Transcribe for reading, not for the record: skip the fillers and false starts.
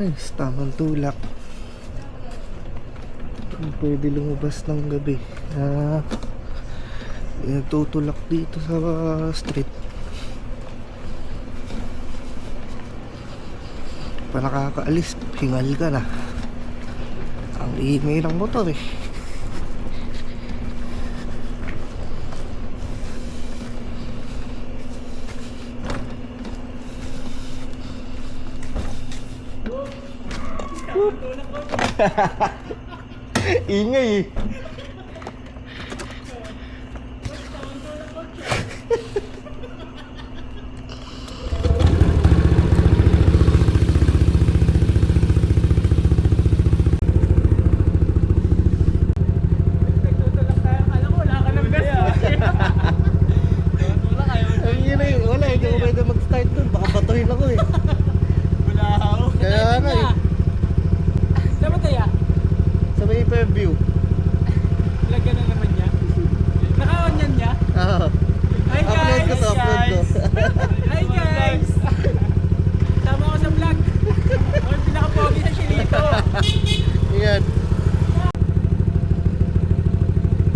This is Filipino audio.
Ay, tamang tulak. Pwede lumabas ng gabi. Nagtutulak dito sa street. Pa nakakaalis, hingal ka na. Ang ingay ng motor eh. Ingay eh. Wala, hindi ko pwede mag-start dun. Baka batuhin ako eh. Wala ako. Kaya nga eh. Saan ba tayo? Sa may Fairview.